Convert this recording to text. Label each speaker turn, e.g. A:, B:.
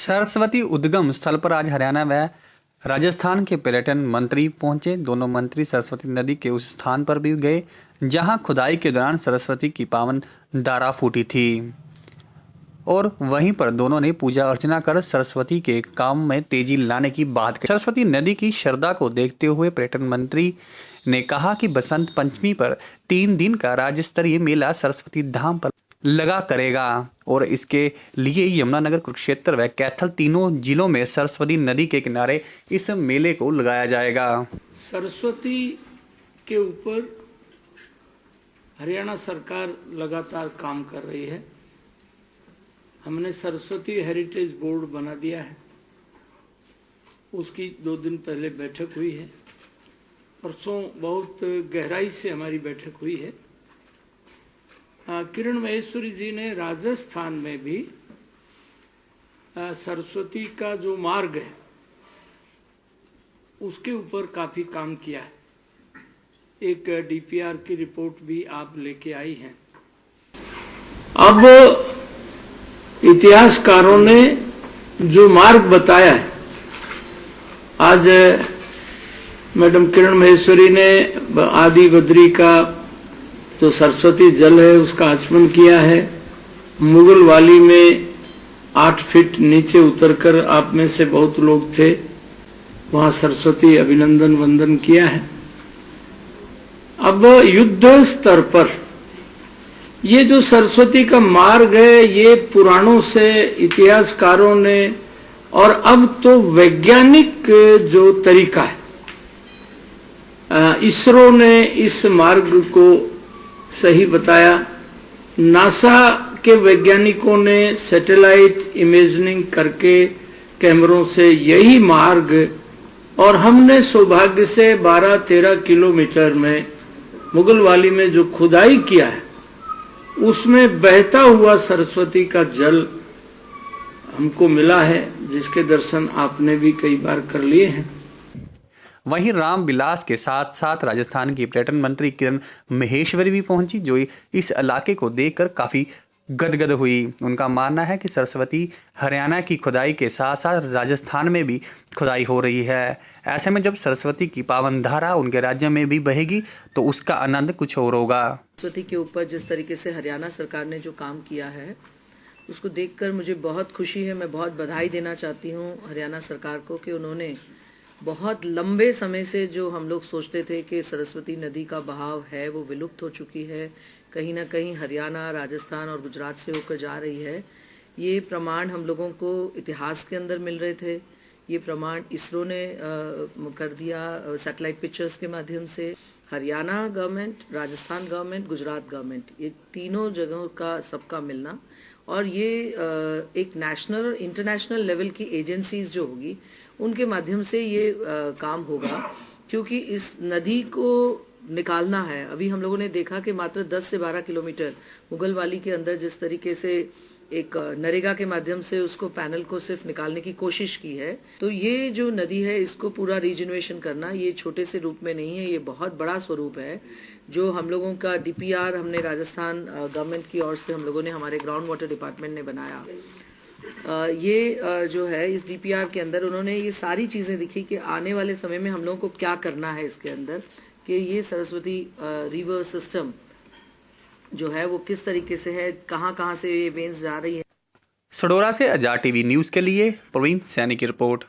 A: सरस्वती उद्गम स्थल पर आज हरियाणा व राजस्थान के पर्यटन मंत्री पहुंचे। दोनों मंत्री सरस्वती नदी के उस स्थान पर भी गए जहां खुदाई के दौरान सरस्वती की पावन धारा फूटी थी और वहीं पर दोनों ने पूजा अर्चना कर सरस्वती के काम में तेजी लाने की बात कही। सरस्वती नदी की श्रद्धा को देखते हुए पर्यटन मंत्री ने कहा कि बसंत पंचमी पर 3 दिन का राज्य स्तरीय मेला सरस्वती धाम पर लगा करेगा और इसके लिए यमुनानगर, कुरुक्षेत्र व कैथल तीनों जिलों में सरस्वती नदी के किनारे इस मेले को लगाया जाएगा।
B: सरस्वती के ऊपर हरियाणा सरकार लगातार काम कर रही है। हमने सरस्वती हेरिटेज बोर्ड बना दिया है, उसकी 2 दिन पहले बैठक हुई है। परसों बहुत गहराई से हमारी बैठक हुई है। किरण महेश्वरी जी ने राजस्थान में भी सरस्वती का जो मार्ग है उसके ऊपर काफी काम किया है। एक डीपीआर की रिपोर्ट भी आप लेके आई हैं। अब इतिहासकारों ने जो मार्ग बताया है, आज मैडम किरण महेश्वरी ने आदि बद्री का जो सरस्वती जल है उसका आचमन किया है। मुगल वाली में 8 फीट नीचे उतरकर आप में से बहुत लोग थे, वहां सरस्वती अभिनंदन वंदन किया है। अब युद्ध स्तर पर ये जो सरस्वती का मार्ग है, ये पुराणों से इतिहासकारों ने और अब तो वैज्ञानिक जो तरीका है, इसरो ने इस मार्ग को सही बताया। नासा के वैज्ञानिकों ने सैटेलाइट इमेजिंग करके कैमरों से यही मार्ग, और हमने सौभाग्य से 12-13 किलोमीटर में मुगल वाली में जो खुदाई किया है उसमें बहता हुआ सरस्वती का जल हमको मिला है, जिसके दर्शन आपने भी कई बार कर लिए हैं।
A: वहीं रामविलास के साथ साथ राजस्थान की पर्यटन मंत्री किरण महेश्वरी भी पहुंची, जो इस इलाके को देखकर काफी गदगद हुई। उनका मानना है कि सरस्वती हरियाणा की खुदाई के साथ साथ राजस्थान में भी खुदाई हो रही है। ऐसे में जब सरस्वती की पावन धारा उनके राज्य में भी बहेगी तो उसका आनंद कुछ और होगा।
C: सरस्वती के ऊपर जिस तरीके से हरियाणा सरकार ने जो काम किया है उसको देखकर मुझे बहुत खुशी है। मैं बहुत बधाई देना चाहती हूँ हरियाणा सरकार को कि उन्होंने बहुत लंबे समय से जो हम लोग सोचते थे कि सरस्वती नदी का बहाव है वो विलुप्त हो चुकी है, कहीं ना कहीं हरियाणा, राजस्थान और गुजरात से होकर जा रही है। ये प्रमाण हम लोगों को इतिहास के अंदर मिल रहे थे। ये प्रमाण इसरो ने कर दिया सैटेलाइट पिक्चर्स के माध्यम से। Haryana government, Rajasthan government, Gujarat government, ये तीनों जगहों का सबका मिलना, और ये एक नेशनल इंटरनेशनल लेवल की एजेंसीज जो होगी उनके माध्यम से ये काम होगा, क्योंकि इस नदी को निकालना है। अभी हम लोगों ने देखा कि मात्र 10 से 12 किलोमीटर मुगल वाली के अंदर जिस तरीके से एक नरेगा के माध्यम से उसको पैनल को सिर्फ निकालने की कोशिश की है, तो ये जो नदी है इसको पूरा रीजनरेशन करना ये छोटे से रूप में नहीं है, ये बहुत बड़ा स्वरूप है। जो हम लोगों का डीपीआर हमने राजस्थान गवर्नमेंट की ओर से हम लोगों ने हमारे ग्राउंड वाटर डिपार्टमेंट ने बनाया, ये जो है इस डीपीआर के अंदर उन्होंने ये सारी चीजें दिखी कि आने वाले समय में हम लोगों को क्या करना है इसके अंदर, कि ये सरस्वती रिवर सिस्टम जो है वो किस तरीके से है, कहाँ से ये वेन्स जा रही है।
A: सडोरा से आजाद टीवी न्यूज के लिए प्रवीण सैनी की रिपोर्ट।